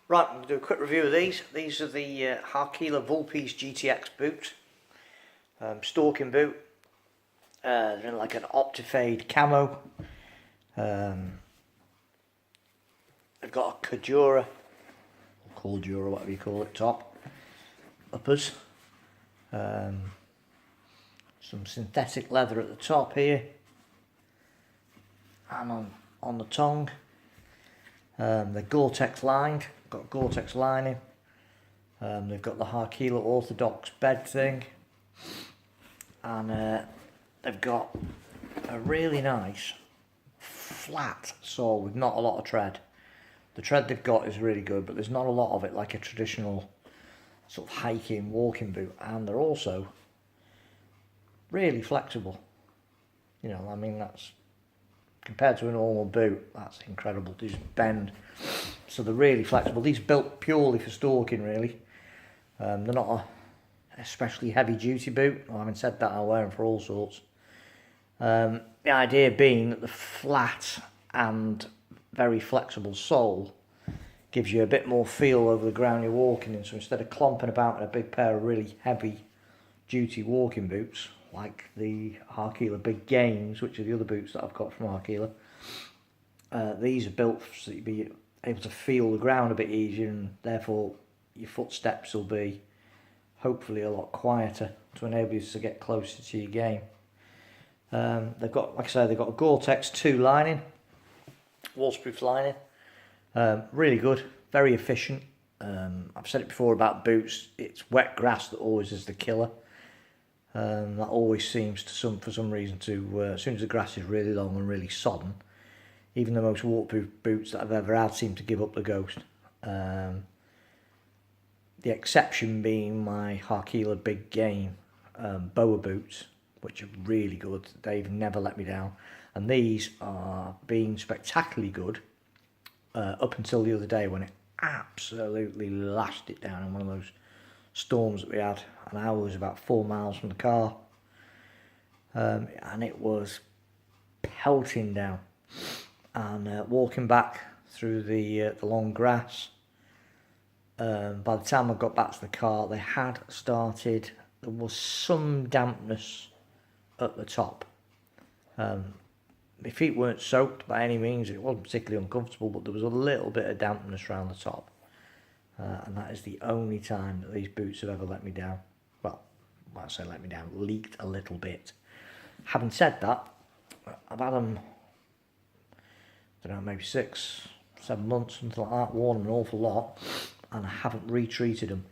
Right, I'm going to do a quick review of these. These are the Harkila Vulpes GTX boots. Stalking boot. They're in like an Optifade camo. They've got a Cordura, whatever you call it, top. Uppers. Some synthetic leather at the top here. And on the tongue. They're Gore-Tex lined. Got Gore-Tex lining. They've got the Harkila Orthodox bed thing, and they've got a really nice flat sole with not a lot of tread. The tread they've got is really good, but there's not a lot of it like a traditional sort of hiking, walking boot, and they're also really flexible. You know, I mean, that's compared to a normal boot, that's incredible. These bend, so they're really flexible. These are built purely for stalking, really. They're not a especially heavy duty boot. Well, having said that, I'll wear them for all sorts. The idea being that the flat and very flexible sole gives you a bit more feel over the ground you're walking in. So instead of clomping about in a big pair of really heavy duty walking boots, like the Harkila Big Games, which are the other boots that I've got from Harkila, these are built so you'll be able to feel the ground a bit easier, and therefore your footsteps will be hopefully a lot quieter to enable you to get closer to your game. They've got, like I say, they've got a Gore-Tex 2 lining, waterproof lining. Really good, very efficient. I've said it before about boots, it's wet grass that always is the killer. That always seems to for some reason to, as soon as the grass is really long and really sodden, even the most waterproof boots that I've ever had seem to give up the ghost. The exception being my Harkila Big Game boa boots, which are really good. They've never let me down, and these are being spectacularly good up until the other day when it absolutely lashed it down in one of those storms that we had, and I was about 4 miles from the car, and it was pelting down, and walking back through the long grass. By the time I got back to the car, they had started, there was some dampness at the top. My feet weren't soaked by any means, it wasn't particularly uncomfortable, but there was a little bit of dampness around the top. And that is the only time that these boots have ever let me down. Well, when I say let me down, leaked a little bit. Having said that, I've had them, I don't know, maybe 6-7 months, something like that, worn them an awful lot, and I haven't retreated them.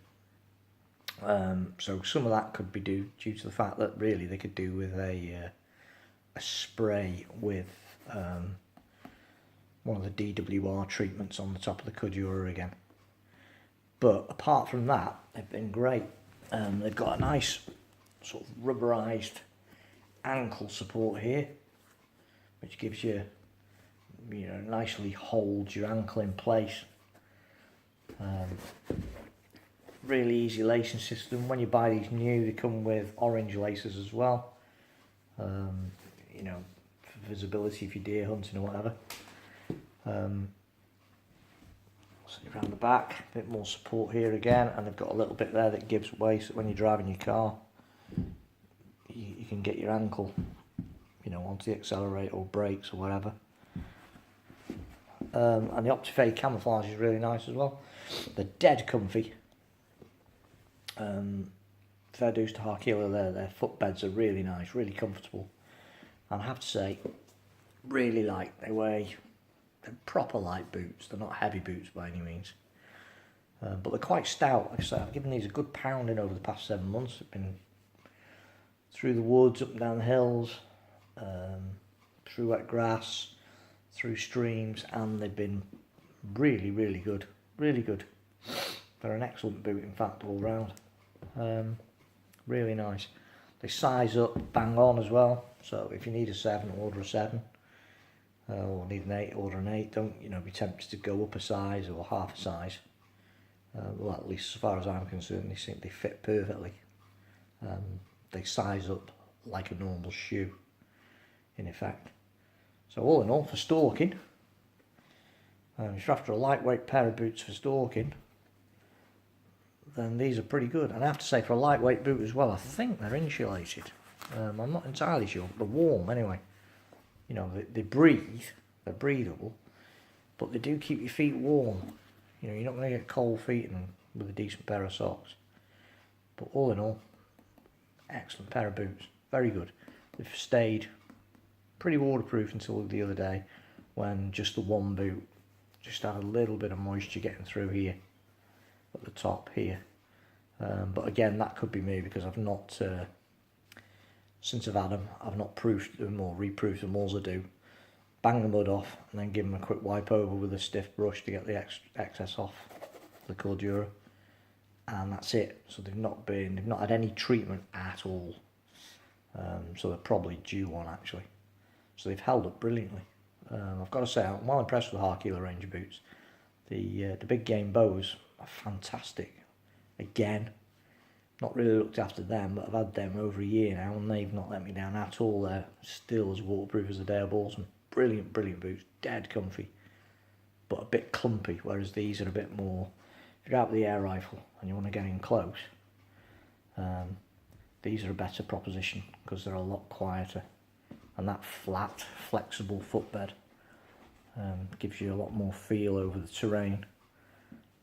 So some of that could be due to the fact that really they could do with a spray with one of the DWR treatments on the top of the Cordura again. But apart from that, they've been great. They've got a nice sort of rubberized ankle support here, which gives you, you know, nicely holds your ankle in place. Really easy lacing system. When you buy these new, they come with orange laces as well. You know, for visibility if you're deer hunting or whatever. Around the back, a bit more support here again, and they've got a little bit there that gives way so when you're driving your car, you can get your ankle, you know, onto the accelerator or brakes or whatever. And the Optifade camouflage is really nice as well. They're dead comfy. Fair dues to Harkila, their footbeds are really nice, really comfortable. And I have to say, really light. They're proper light boots. They're not heavy boots by any means, but they're quite stout. Like I say, I've given these a good pounding over the past 7 months. I've been through the woods, up and down the hills, through wet grass, through streams, and they've been really, really good. Really good. They're an excellent boot, in fact, all round. Really nice. They size up bang on as well. So if you need a 7, order a 7. Or need an 8, order an 8. Don't, you know, be tempted to go up a size or half a size. Well, at least as far as I'm concerned, they fit perfectly. They size up like a normal shoe, in effect. So all in all, for stalking, If you're after a lightweight pair of boots for stalking, then these are pretty good. And I have to say, for a lightweight boot as well, I think they're insulated. I'm not entirely sure. They're warm anyway. You know, they breathe. They're breathable, but they do keep your feet warm. You know, you're not going to get cold feet with a decent pair of socks. But all in all, excellent pair of boots. Very good. They've stayed pretty waterproof until the other day, when just the one boot just had a little bit of moisture getting through here at the top here. But again, that could be me, because I've not, since I've had them, I've not proofed them or reproofed them. All I do, bang the mud off and then give them a quick wipe over with a stiff brush to get the excess off the cordura, and that's it. So they've not had any treatment at all. So they're probably due one, actually. So they've held up brilliantly. I've got to say, I'm well impressed with the Harkila range of boots. The big game bows are fantastic. Again, not really looked after them, but I've had them over a year now, and they've not let me down at all. They're still as waterproof as the day I bought them. Brilliant, brilliant boots. Dead comfy, but a bit clumpy, whereas these are a bit more, if you're out with the air rifle and you want to get in close, these are a better proposition, because they're a lot quieter. And that flat, flexible footbed gives you a lot more feel over the terrain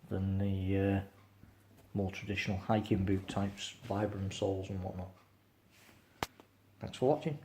than the more traditional hiking boot types, Vibram soles and whatnot. Thanks for watching.